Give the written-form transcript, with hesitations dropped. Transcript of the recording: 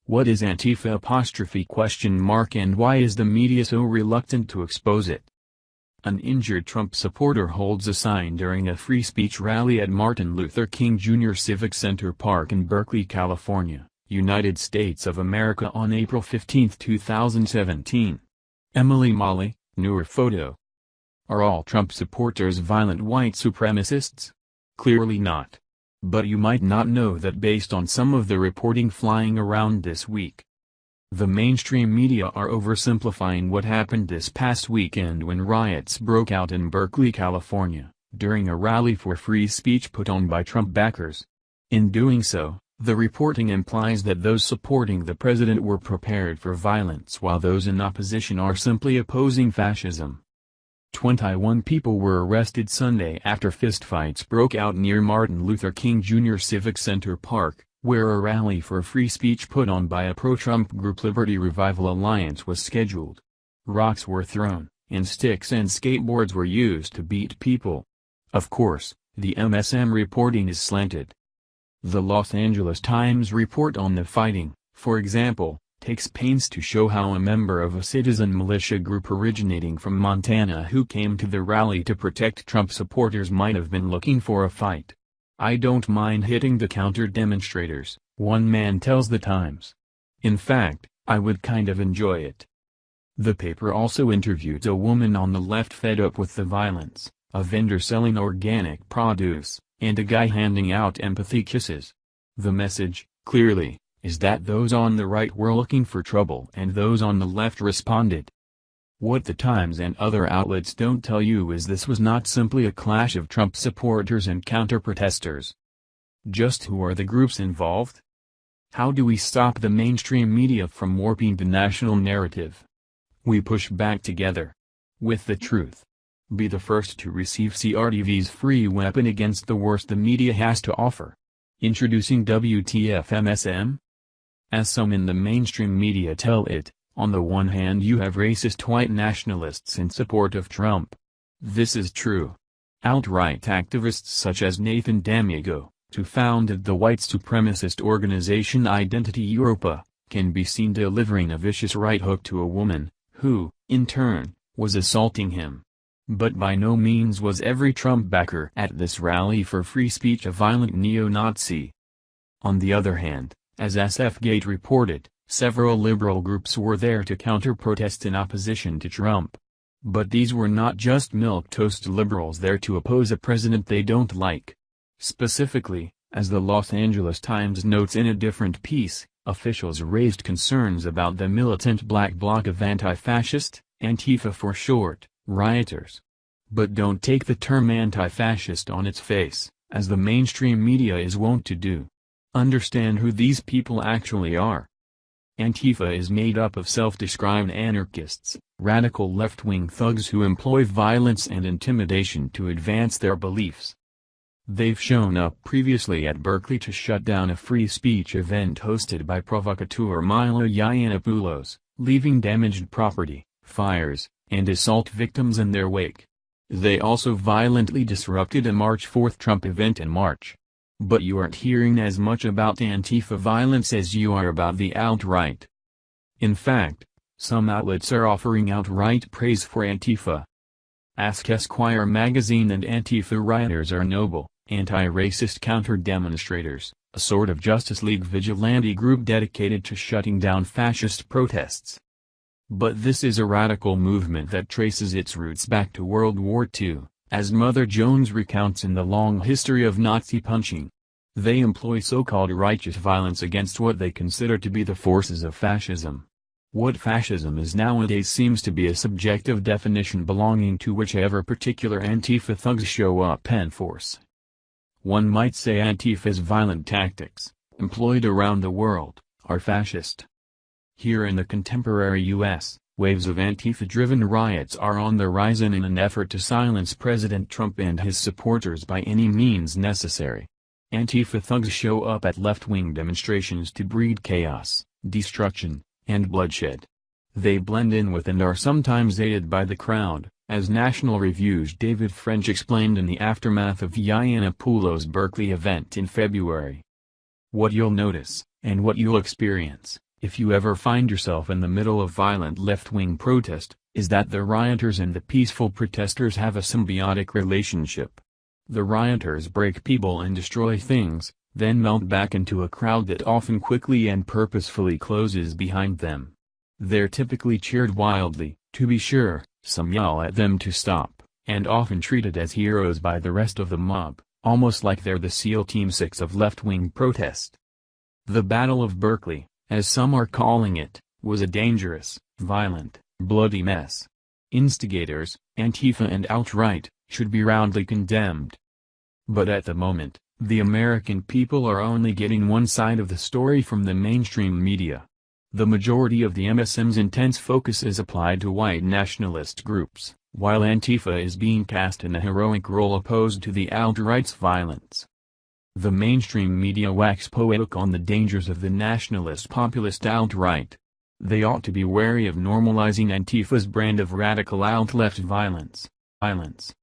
What is Antifa and why is the media so reluctant to expose it? An injured Trump supporter holds a sign during a free speech rally at Martin Luther King Jr. Civic Center Park in Berkeley, California, United States of America on April 15, 2017. Emily Molly, newer photo. Are all Trump supporters violent white supremacists? Clearly not. But you might not know that based on some of the reporting flying around this week. The mainstream media are oversimplifying what happened this past weekend when riots broke out in Berkeley, California, during a rally for free speech put on by Trump backers. In doing so, the reporting implies that those supporting the president were prepared for violence while those in opposition are simply opposing fascism. 21 people were arrested Sunday after fistfights broke out near Martin Luther King Jr. Civic Center Park, where a rally for free speech put on by a pro-Trump group Liberty Revival Alliance was scheduled. Rocks were thrown, and sticks and skateboards were used to beat people. Of course, the MSM reporting is slanted. The Los Angeles Times report on the fighting, for example, takes pains to show how a member of a citizen militia group originating from Montana who came to the rally to protect Trump supporters might have been looking for a fight. "I don't mind hitting the counter-demonstrators," one man tells the Times. "In fact, I would kind of enjoy it." The paper also interviewed a woman on the left fed up with the violence, a vendor selling organic produce, and a guy handing out empathy kisses. The message, clearly, is that those on the right were looking for trouble and those on the left responded. What the Times and other outlets don't tell you is this was not simply a clash of Trump supporters and counter-protesters. Just who are the groups involved? How do we stop the mainstream media from warping the national narrative? We push back together. With the truth. Be the first to receive CRTV's free weapon against the worst the media has to offer. Introducing WTF MSM? As some in the mainstream media tell it, on the one hand you have racist white nationalists in support of Trump. This is true. Alt-right activists such as Nathan D'Amico, who founded the white supremacist organization Identity Europa, can be seen delivering a vicious right hook to a woman, who, in turn, was assaulting him. But by no means was every Trump backer at this rally for free speech a violent neo-Nazi. On the other hand, as SFGate reported, several liberal groups were there to counter-protest in opposition to Trump. But these were not just milquetoast liberals there to oppose a president they don't like. Specifically, as the Los Angeles Times notes in a different piece, officials raised concerns about the militant black bloc of anti-fascist, Antifa for short, rioters. But don't take the term anti-fascist on its face, as the mainstream media is wont to do. Understand who these people actually are. Antifa is made up of self-described anarchists, radical left-wing thugs who employ violence and intimidation to advance their beliefs. They've shown up previously at Berkeley to shut down a free speech event hosted by provocateur Milo Yiannopoulos, leaving damaged property, fires, and assault victims in their wake. They also violently disrupted a March 4 Trump event in March. But you aren't hearing as much about Antifa violence as you are about the alt-right. In fact, some outlets are offering outright praise for Antifa. Ask Esquire magazine and Antifa rioters are noble, anti-racist counter-demonstrators, a sort of Justice League vigilante group dedicated to shutting down fascist protests. But this is a radical movement that traces its roots back to World War II. As Mother Jones recounts in the long history of Nazi punching. They employ so-called righteous violence against what they consider to be the forces of fascism. What fascism is nowadays seems to be a subjective definition belonging to whichever particular Antifa thugs show up in force. One might say Antifa's violent tactics, employed around the world, are fascist. Here in the contemporary U.S., waves of Antifa-driven riots are on the rise in an effort to silence President Trump and his supporters by any means necessary. Antifa thugs show up at left-wing demonstrations to breed chaos, destruction, and bloodshed. They blend in with and are sometimes aided by the crowd, as National Review's David French explained in the aftermath of Yiannopoulos' Berkeley event in February. What you'll notice, and what you'll experience, If you ever find yourself in the middle of violent left-wing protest, is that the rioters and the peaceful protesters have a symbiotic relationship. The rioters break people and destroy things, then melt back into a crowd that often quickly and purposefully closes behind them. They're typically cheered wildly, to be sure, some yell at them to stop, and often treated as heroes by the rest of the mob, almost like they're the SEAL Team 6 of left-wing protest. The Battle of Berkeley, as some are calling it, was a dangerous, violent, bloody mess. Instigators, Antifa and alt-right, should be roundly condemned. But at the moment, the American people are only getting one side of the story from the mainstream media. The majority of the MSM's intense focus is applied to white nationalist groups, while Antifa is being cast in a heroic role opposed to the alt-right's violence. The mainstream media wax poetic on the dangers of the nationalist populist alt-right. They ought to be wary of normalizing Antifa's brand of radical alt-left violence.